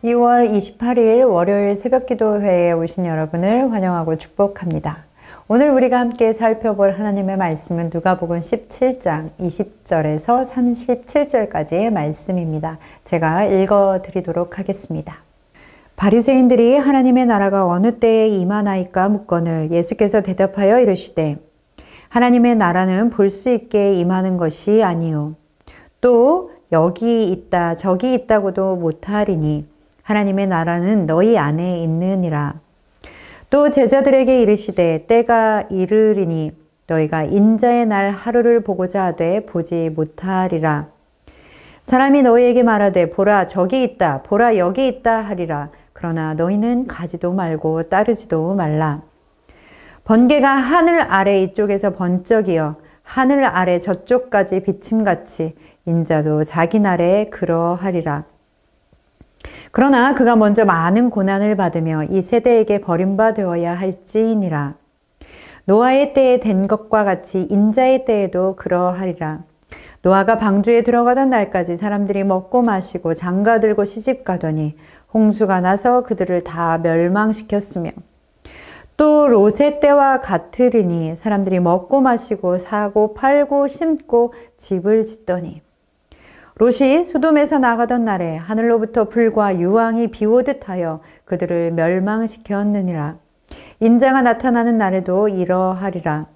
2월 28일 월요일 새벽기도회에 오신 여러분을 환영하고 축복합니다. 오늘 우리가 함께 살펴볼 하나님의 말씀은 누가복음 17장 20절에서 37절까지의 말씀입니다. 제가 읽어드리도록 하겠습니다. 바리새인들이 하나님의 나라가 어느 때에 임하나이까 묻거늘 예수께서 대답하여 이르시되 하나님의 나라는 볼 수 있게 임하는 것이 아니요 또 여기 있다 저기 있다고도 못하리니 하나님의 나라는 너희 안에 있느니라. 또 제자들에게 이르시되 때가 이르리니 너희가 인자의 날 하루를 보고자 하되 보지 못하리라. 사람이 너희에게 말하되 보라 저기 있다 보라 여기 있다 하리라. 그러나 너희는 가지도 말고 따르지도 말라. 번개가 하늘 아래 이쪽에서 번쩍이어 하늘 아래 저쪽까지 비침같이 인자도 자기 날에 그러하리라. 그러나 그가 먼저 많은 고난을 받으며 이 세대에게 버림받아야 할지니라. 노아의 때에 된 것과 같이 인자의 때에도 그러하리라. 노아가 방주에 들어가던 날까지 사람들이 먹고 마시고 장가들고 시집가더니 홍수가 나서 그들을 다 멸망시켰으며 또 롯의 때와 같으리니 사람들이 먹고 마시고 사고 팔고 심고 집을 짓더니 롯이 소돔에서 나가던 날에 하늘로부터 불과 유황이 비오듯 하여 그들을 멸망시켰느니라. 인자가 나타나는 날에도 이러하리라.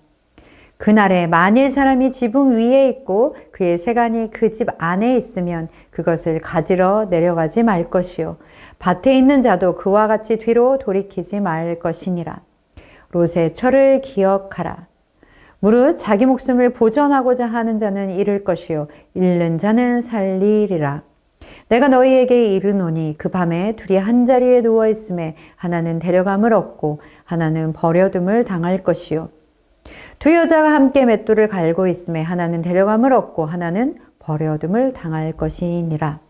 그날에 만일 사람이 지붕 위에 있고 그의 세간이 그 집 안에 있으면 그것을 가지러 내려가지 말 것이요 밭에 있는 자도 그와 같이 뒤로 돌이키지 말 것이니라. 롯의 철을 기억하라. 무릇 자기 목숨을 보전하고자 하는 자는 잃을 것이요 잃는 자는 살리리라. 내가 너희에게 이르노니 그 밤에 둘이 한자리에 누워 있음에 하나는 데려감을 얻고 하나는 버려둠을 당할 것이요 두 여자가 함께 맷돌을 갈고 있음에 하나는 데려감을 얻고 하나는 버려둠을 당할 것이니라.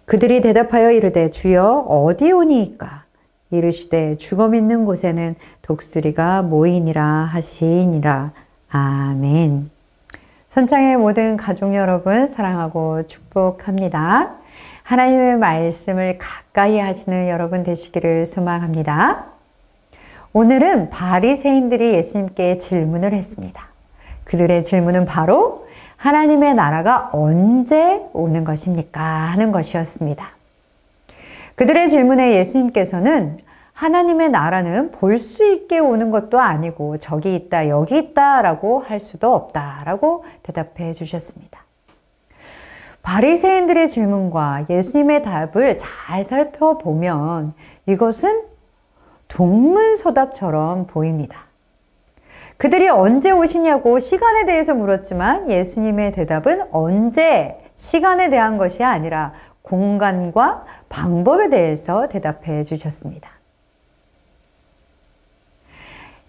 그들이 대답하여 이르되 주여 어디 오니이까? 이르시되 죽음 있는 곳에는 독수리가 모이니라 하시니라. 아멘. 선창의 모든 가족 여러분 사랑하고 축복합니다. 하나님의 말씀을 가까이 하시는 여러분 되시기를 소망합니다. 오늘은 바리새인들이 예수님께 질문을 했습니다. 그들의 질문은 바로 하나님의 나라가 언제 오는 것입니까? 하는 것이었습니다. 그들의 질문에 예수님께서는 하나님의 나라는 볼 수 있게 오는 것도 아니고 저기 있다 여기 있다 라고 할 수도 없다 라고 대답해 주셨습니다. 바리새인들의 질문과 예수님의 답을 잘 살펴보면 이것은 동문서답처럼 보입니다. 그들이 언제 오시냐고 시간에 대해서 물었지만 예수님의 대답은 언제, 시간에 대한 것이 아니라 공간과 방법에 대해서 대답해 주셨습니다.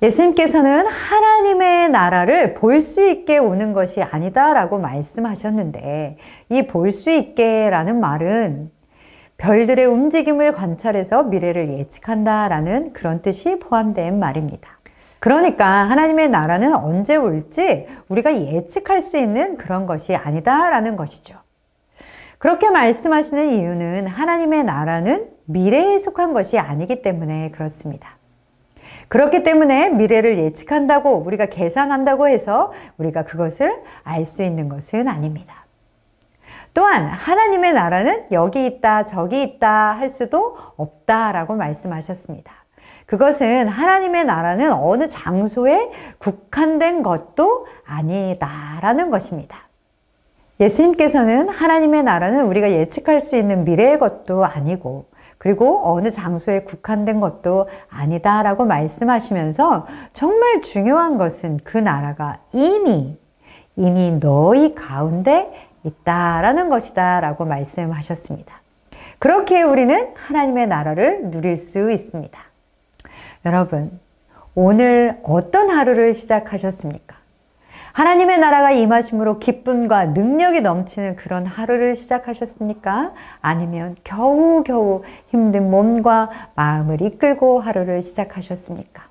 예수님께서는 하나님의 나라를 볼 수 있게 오는 것이 아니다 라고 말씀하셨는데 이 볼 수 있게 라는 말은 별들의 움직임을 관찰해서 미래를 예측한다 라는 그런 뜻이 포함된 말입니다. 그러니까 하나님의 나라는 언제 올지 우리가 예측할 수 있는 그런 것이 아니다 라는 것이죠. 그렇게 말씀하시는 이유는 하나님의 나라는 미래에 속한 것이 아니기 때문에 그렇습니다. 그렇기 때문에 미래를 예측한다고 우리가 계산한다고 해서 우리가 그것을 알 수 있는 것은 아닙니다. 또한 하나님의 나라는 여기 있다 저기 있다 할 수도 없다라고 말씀하셨습니다. 그것은 하나님의 나라는 어느 장소에 국한된 것도 아니다라는 것입니다. 예수님께서는 하나님의 나라는 우리가 예측할 수 있는 미래의 것도 아니고 그리고 어느 장소에 국한된 것도 아니다라고 말씀하시면서 정말 중요한 것은 그 나라가 이미 너희 가운데 있다라는 것이다 라고 말씀하셨습니다. 그렇게 우리는 하나님의 나라를 누릴 수 있습니다. 여러분, 오늘 어떤 하루를 시작하셨습니까? 하나님의 나라가 임하심으로 기쁨과 능력이 넘치는 그런 하루를 시작하셨습니까? 아니면 겨우겨우 힘든 몸과 마음을 이끌고 하루를 시작하셨습니까?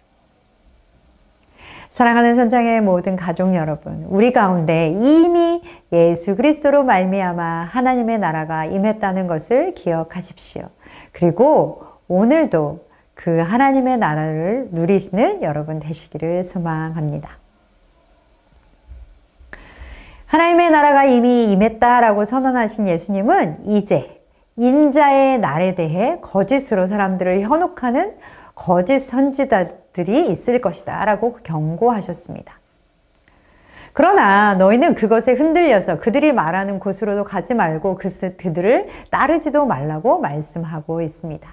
사랑하는 선장의 모든 가족 여러분, 우리 가운데 이미 예수 그리스도로 말미암아 하나님의 나라가 임했다는 것을 기억하십시오. 그리고 오늘도 그 하나님의 나라를 누리시는 여러분 되시기를 소망합니다. 하나님의 나라가 이미 임했다라고 선언하신 예수님은 이제 인자의 날에 대해 거짓으로 사람들을 현혹하는 거짓 선지자들이 있을 것이다 라고 경고하셨습니다. 그러나 너희는 그것에 흔들려서 그들이 말하는 곳으로도 가지 말고 그들을 따르지도 말라고 말씀하고 있습니다.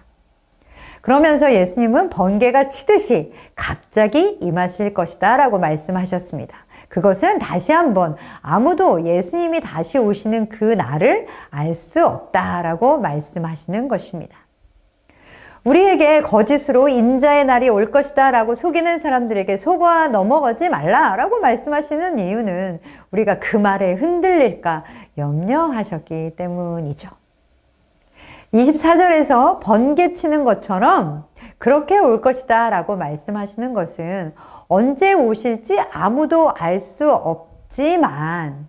그러면서 예수님은 번개가 치듯이 갑자기 임하실 것이다 라고 말씀하셨습니다. 그것은 다시 한번 아무도 예수님이 다시 오시는 그 날을 알 수 없다라고 말씀하시는 것입니다. 우리에게 거짓으로 인자의 날이 올 것이다 라고 속이는 사람들에게 속아 넘어가지 말라라고 말씀하시는 이유는 우리가 그 말에 흔들릴까 염려하셨기 때문이죠. 24절에서 번개 치는 것처럼 그렇게 올 것이다 라고 말씀하시는 것은 언제 오실지 아무도 알 수 없지만,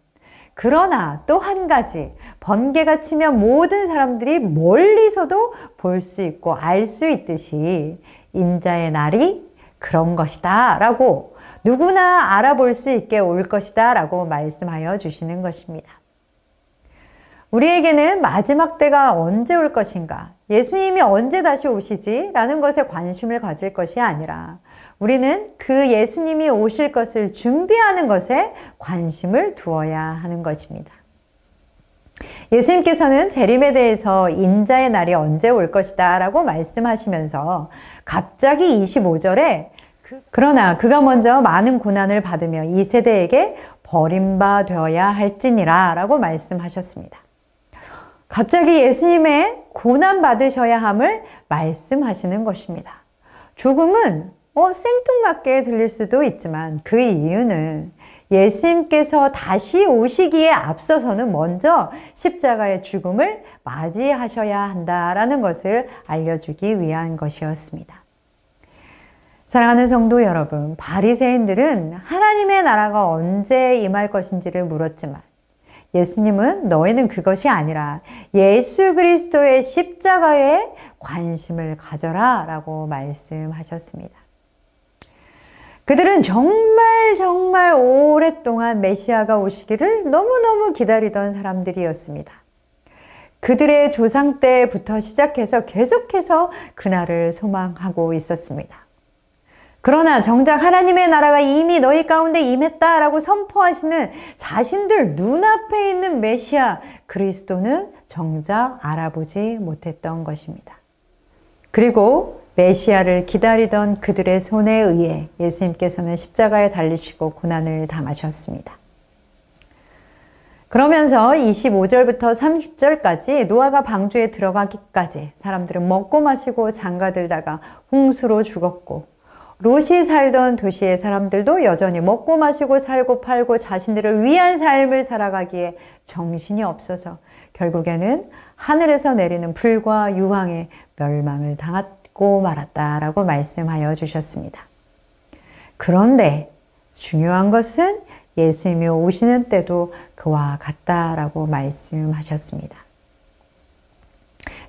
그러나 또 한 가지, 번개가 치면 모든 사람들이 멀리서도 볼 수 있고 알 수 있듯이 인자의 날이 그런 것이다 라고 누구나 알아볼 수 있게 올 것이다 라고 말씀하여 주시는 것입니다. 우리에게는 마지막 때가 언제 올 것인가, 예수님이 언제 다시 오시지? 라는 것에 관심을 가질 것이 아니라 우리는 그 예수님이 오실 것을 준비하는 것에 관심을 두어야 하는 것입니다. 예수님께서는 재림에 대해서 인자의 날이 언제 올 것이다 라고 말씀하시면서 갑자기 25절에 그러나 그가 먼저 많은 고난을 받으며 이 세대에게 버림받아야 할지니라 라고 말씀하셨습니다. 갑자기 예수님의 고난 받으셔야 함을 말씀하시는 것입니다. 조금은 생뚱맞게 들릴 수도 있지만 그 이유는 예수님께서 다시 오시기에 앞서서는 먼저 십자가의 죽음을 맞이하셔야 한다라는 것을 알려주기 위한 것이었습니다. 사랑하는 성도 여러분, 바리새인들은 하나님의 나라가 언제 임할 것인지를 물었지만 예수님은 너희는 그것이 아니라 예수 그리스도의 십자가에 관심을 가져라 라고 말씀하셨습니다. 그들은 정말 오랫동안 메시아가 오시기를 너무너무 기다리던 사람들이었습니다. 그들의 조상 때부터 시작해서 계속해서 그날을 소망하고 있었습니다. 그러나 정작 하나님의 나라가 이미 너희 가운데 임했다라고 선포하시는 자신들 눈앞에 있는 메시아 그리스도는 정작 알아보지 못했던 것입니다. 그리고 메시아를 기다리던 그들의 손에 의해 예수님께서는 십자가에 달리시고 고난을 당하셨습니다. 그러면서 25절부터 30절까지 노아가 방주에 들어가기까지 사람들은 먹고 마시고 장가들다가 홍수로 죽었고, 롯이 살던 도시의 사람들도 여전히 먹고 마시고 살고 팔고 자신들을 위한 삶을 살아가기에 정신이 없어서 결국에는 하늘에서 내리는 불과 유황에 멸망을 당하고 말았다라고 말씀하여 주셨습니다. 그런데 중요한 것은 예수님이 오시는 때도 그와 같다라고 말씀하셨습니다.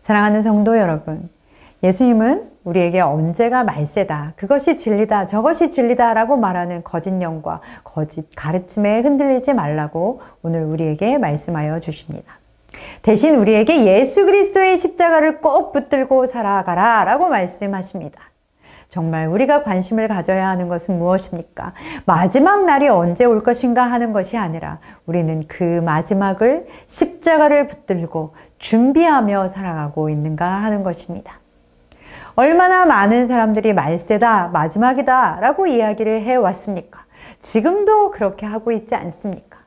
사랑하는 성도 여러분, 예수님은 우리에게 언제가 말세다, 그것이 진리다, 저것이 진리다 라고 말하는 거짓 영과 거짓 가르침에 흔들리지 말라고 오늘 우리에게 말씀하여 주십니다. 대신 우리에게 예수 그리스도의 십자가를 꼭 붙들고 살아가라 라고 말씀하십니다. 정말 우리가 관심을 가져야 하는 것은 무엇입니까? 마지막 날이 언제 올 것인가 하는 것이 아니라 우리는 그 마지막을 십자가를 붙들고 준비하며 살아가고 있는가 하는 것입니다. 얼마나 많은 사람들이 말세다, 마지막이다 라고 이야기를 해왔습니까? 지금도 그렇게 하고 있지 않습니까?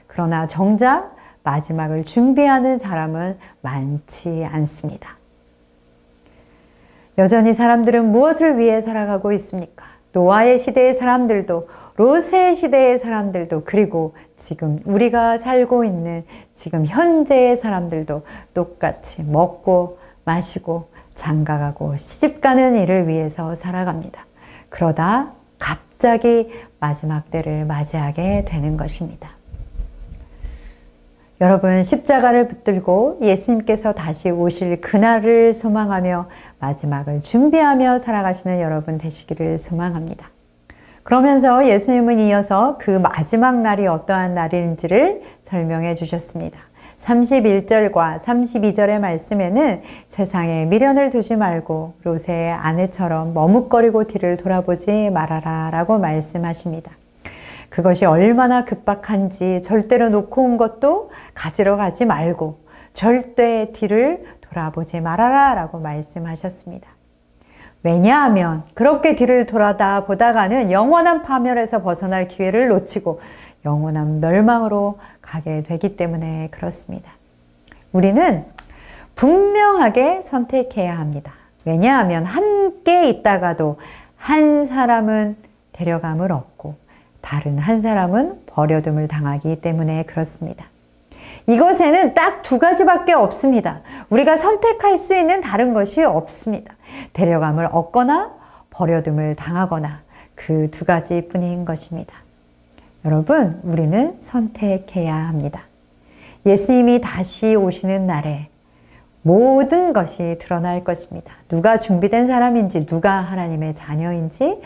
그러나 정작 마지막을 준비하는 사람은 많지 않습니다. 여전히 사람들은 무엇을 위해 살아가고 있습니까? 노아의 시대의 사람들도, 롯의 시대의 사람들도, 그리고 지금 우리가 살고 있는 지금 현재의 사람들도 똑같이 먹고 마시고 장가가고 시집가는 일을 위해서 살아갑니다. 그러다 갑자기 마지막 때를 맞이하게 되는 것입니다. 여러분, 십자가를 붙들고 예수님께서 다시 오실 그날을 소망하며 마지막을 준비하며 살아가시는 여러분 되시기를 소망합니다. 그러면서 예수님은 이어서 그 마지막 날이 어떠한 날인지를 설명해 주셨습니다. 31절과 32절의 말씀에는 세상에 미련을 두지 말고 롯의 아내처럼 머뭇거리고 뒤를 돌아보지 말아라 라고 말씀하십니다. 그것이 얼마나 급박한지 절대로 놓고 온 것도 가지러 가지 말고 절대 뒤를 돌아보지 말아라 라고 말씀하셨습니다. 왜냐하면 그렇게 뒤를 돌아보다가는 영원한 파멸에서 벗어날 기회를 놓치고 영원한 멸망으로 가게 되기 때문에 그렇습니다. 우리는 분명하게 선택해야 합니다. 왜냐하면 함께 있다가도 한 사람은 데려감을 얻고 다른 한 사람은 버려둠을 당하기 때문에 그렇습니다. 이것에는 딱 두 가지밖에 없습니다. 우리가 선택할 수 있는 다른 것이 없습니다. 데려감을 얻거나 버려둠을 당하거나 그 두 가지뿐인 것입니다. 여러분, 우리는 선택해야 합니다. 예수님이 다시 오시는 날에 모든 것이 드러날 것입니다. 누가 준비된 사람인지, 누가 하나님의 자녀인지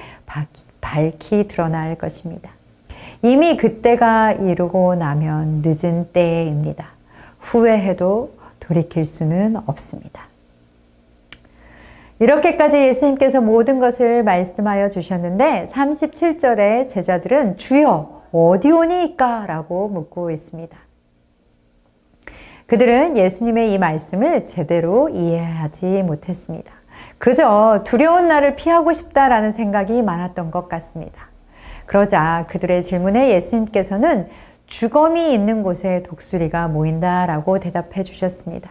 밝히 드러날 것입니다. 이미 그때가 이르고 나면 늦은 때입니다. 후회해도 돌이킬 수는 없습니다. 이렇게까지 예수님께서 모든 것을 말씀하여 주셨는데 37절에 제자들은 주여 어디 오니이까? 라고 묻고 있습니다. 그들은 예수님의 이 말씀을 제대로 이해하지 못했습니다. 그저 두려운 날을 피하고 싶다라는 생각이 많았던 것 같습니다. 그러자 그들의 질문에 예수님께서는 주검이 있는 곳에 독수리가 모인다라고 대답해 주셨습니다.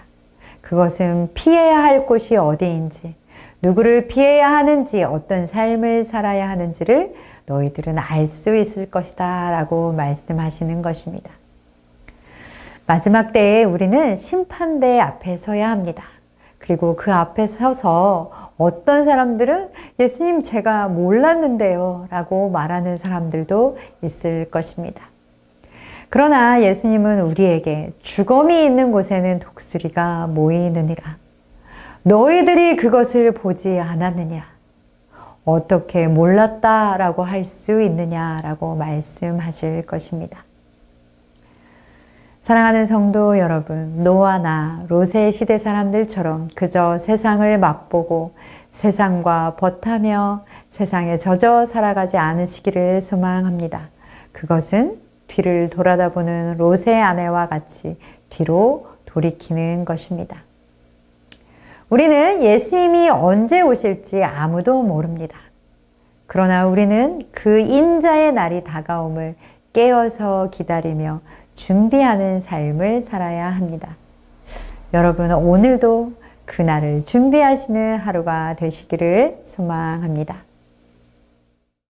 그것은 피해야 할 곳이 어디인지, 누구를 피해야 하는지, 어떤 삶을 살아야 하는지를 너희들은 알 수 있을 것이다 라고 말씀하시는 것입니다. 마지막 때에 우리는 심판대 앞에 서야 합니다. 그리고 그 앞에 서서 어떤 사람들은 예수님 제가 몰랐는데요 라고 말하는 사람들도 있을 것입니다. 그러나 예수님은 우리에게 주검이 있는 곳에는 독수리가 모이느니라. 너희들이 그것을 보지 않았느냐? 어떻게 몰랐다라고 할 수 있느냐라고 말씀하실 것입니다. 사랑하는 성도 여러분, 너와 나 롯의 시대 사람들처럼 그저 세상을 맛보고 세상과 벗하며 세상에 젖어 살아가지 않으시기를 소망합니다. 그것은 뒤를 돌아다보는 롯의 아내와 같이 뒤로 돌이키는 것입니다. 우리는 예수님이 언제 오실지 아무도 모릅니다. 그러나 우리는 그 인자의 날이 다가옴을 깨어서 기다리며 준비하는 삶을 살아야 합니다. 여러분, 오늘도 그날을 준비하시는 하루가 되시기를 소망합니다.